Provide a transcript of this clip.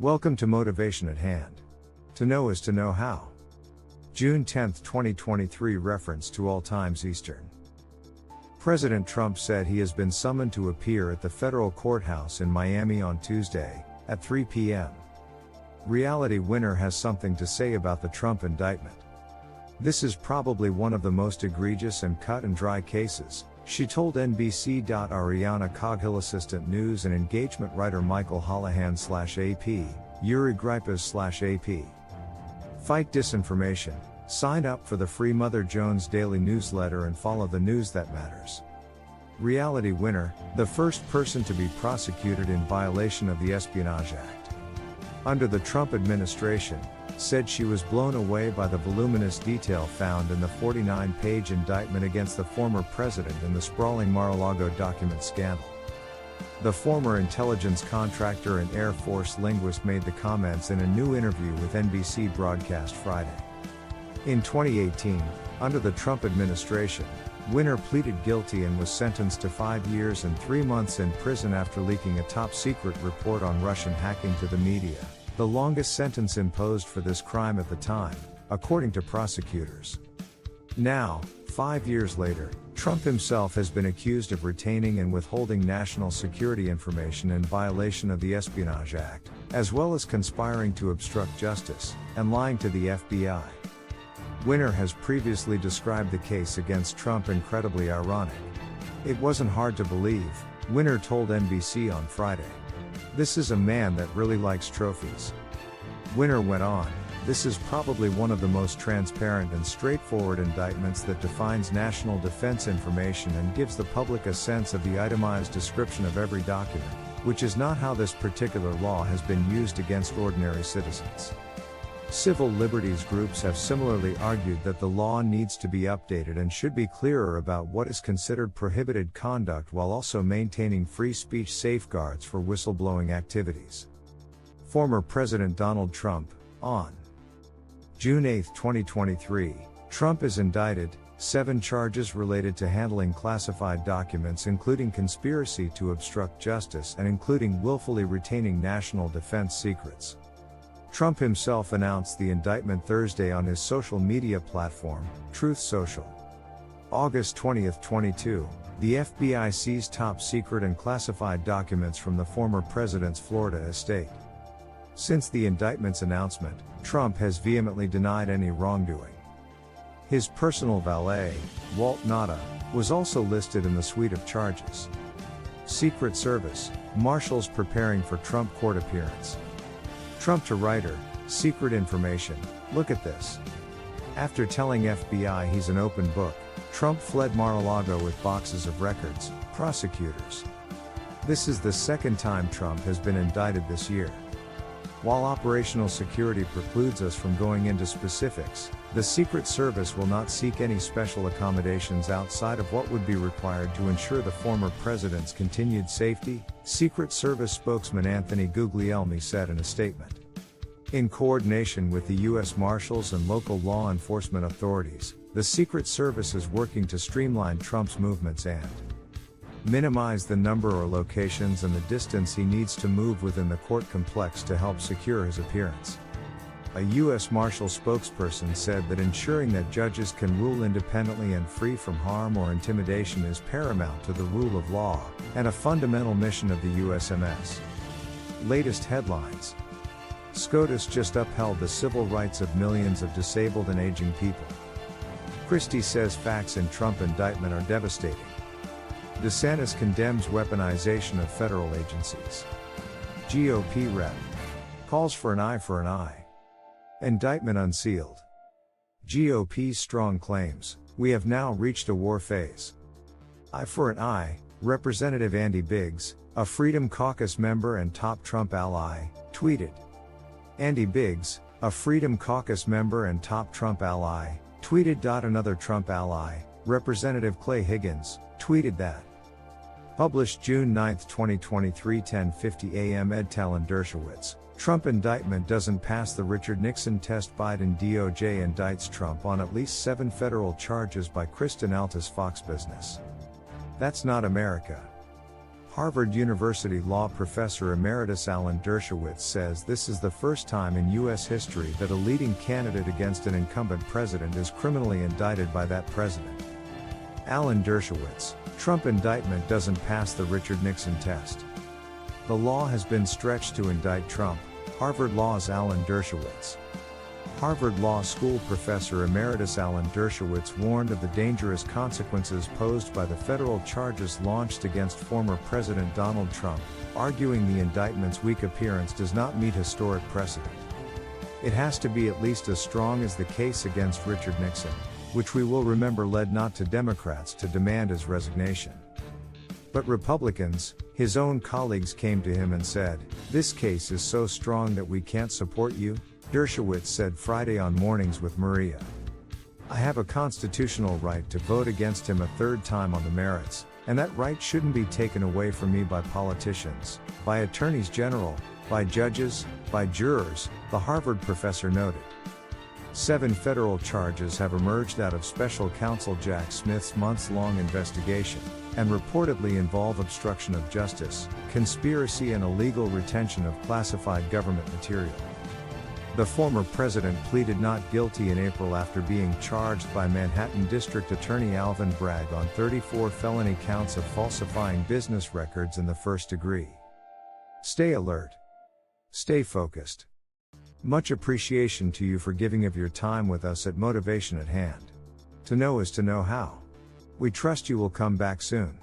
Welcome to Motivation at Hand. To know is to know how. June 10, 2023. Reference to all times Eastern. President Trump said he has been summoned to appear at the federal courthouse in Miami on Tuesday, at 3 p.m. Reality Winner has something to say about the Trump indictment. This is probably one of the most egregious and cut-and-dry cases, she told NBC. Ariana Coghill, assistant news and engagement writer Michael Holohan/AP, Yuri Gripas/AP. Fight disinformation. Sign up for the free Mother Jones daily newsletter and follow the news that matters. Reality Winner, the first person to be prosecuted in violation of the Espionage Act under the Trump administration, said she was blown away by the voluminous detail found in the 49-page indictment against the former president in the sprawling Mar-a-Lago document scandal. The former intelligence contractor and Air Force linguist made the comments in a new interview with NBC Broadcast Friday. In 2018, under the Trump administration, Winner pleaded guilty and was sentenced to 5 years and 3 months in prison after leaking a top-secret report on Russian hacking to the media, the longest sentence imposed for this crime at the time, according to prosecutors. Now, 5 years later, Trump himself has been accused of retaining and withholding national security information in violation of the Espionage Act, as well as conspiring to obstruct justice, and lying to the FBI. Winner has previously described the case against Trump incredibly ironic. It wasn't hard to believe, Winner told NBC on Friday. This is a man that really likes trophies. Winner went on, this is probably one of the most transparent and straightforward indictments that defines national defense information and gives the public a sense of the itemized description of every document, which is not how this particular law has been used against ordinary citizens. Civil liberties groups have similarly argued that the law needs to be updated and should be clearer about what is considered prohibited conduct while also maintaining free speech safeguards for whistleblowing activities. Former President Donald Trump, on June 8, 2023, Trump is indicted, 7 charges related to handling classified documents including conspiracy to obstruct justice and including willfully retaining national defense secrets. Trump himself announced the indictment Thursday on his social media platform, Truth Social. August 20, 22, the FBI seized top-secret and classified documents from the former president's Florida estate. Since the indictment's announcement, Trump has vehemently denied any wrongdoing. His personal valet, Walt Nauta, was also listed in the suite of charges. Secret Service, marshals preparing for Trump court appearance. Trump to writer, secret information, look at this. After telling FBI he's an open book, Trump fled Mar-a-Lago with boxes of records, prosecutors. This is the second time Trump has been indicted this year. While operational security precludes us from going into specifics, the Secret Service will not seek any special accommodations outside of what would be required to ensure the former president's continued safety, Secret Service spokesman Anthony Guglielmi said in a statement. In coordination with the U.S. Marshals and local law enforcement authorities, the Secret Service is working to streamline Trump's movements and minimize the number or locations and the distance he needs to move within the court complex to help secure his appearance. A U.S. Marshal spokesperson said that ensuring that judges can rule independently and free from harm or intimidation is paramount to the rule of law, and a fundamental mission of the USMS. Latest headlines. SCOTUS just upheld the civil rights of millions of disabled and aging people. Christie says facts in Trump indictment are devastating. DeSantis condemns weaponization of federal agencies. GOP rep calls for an eye for an eye. Indictment unsealed. GOP's strong claims, we have now reached a war phase. Eye for an eye, Representative Andy Biggs, a Freedom Caucus member and top Trump ally, tweeted. Andy Biggs, a Freedom Caucus member and top Trump ally, tweeted. Another Trump ally, Representative Clay Higgins, tweeted that. Published June 9, 2023, 10:50 a.m. Edtel Dershowitz. Trump indictment doesn't pass the Richard Nixon test. Biden DOJ indicts Trump on at least 7 federal charges by Kristen Altus. Fox Business. That's not America. Harvard University law professor emeritus Alan Dershowitz says this is the first time in U.S. history that a leading candidate against an incumbent president is criminally indicted by that president. Alan Dershowitz, Trump indictment doesn't pass the Richard Nixon test. The law has been stretched to indict Trump, Harvard Law's Alan Dershowitz. Harvard Law School professor emeritus Alan Dershowitz warned of the dangerous consequences posed by the federal charges launched against former President Donald Trump, arguing the indictment's weak appearance does not meet historic precedent. It has to be at least as strong as the case against Richard Nixon, which we will remember led not to Democrats to demand his resignation, but Republicans. His own colleagues came to him and said, "This case is so strong that we can't support you," Dershowitz said Friday on Mornings with Maria. "I have a constitutional right to vote against him a third time on the merits, and that right shouldn't be taken away from me by politicians, by attorneys general, by judges, by jurors," the Harvard professor noted. 7 federal charges have emerged out of special counsel Jack Smith's months-long investigation, and reportedly involve obstruction of justice, conspiracy and illegal retention of classified government material. The former president pleaded not guilty in April after being charged by Manhattan District Attorney Alvin Bragg on 34 felony counts of falsifying business records in the first degree. Stay alert. Stay focused. Much appreciation to you for giving of your time with us at Motivation at Hand. To know is to know how. We trust you will come back soon.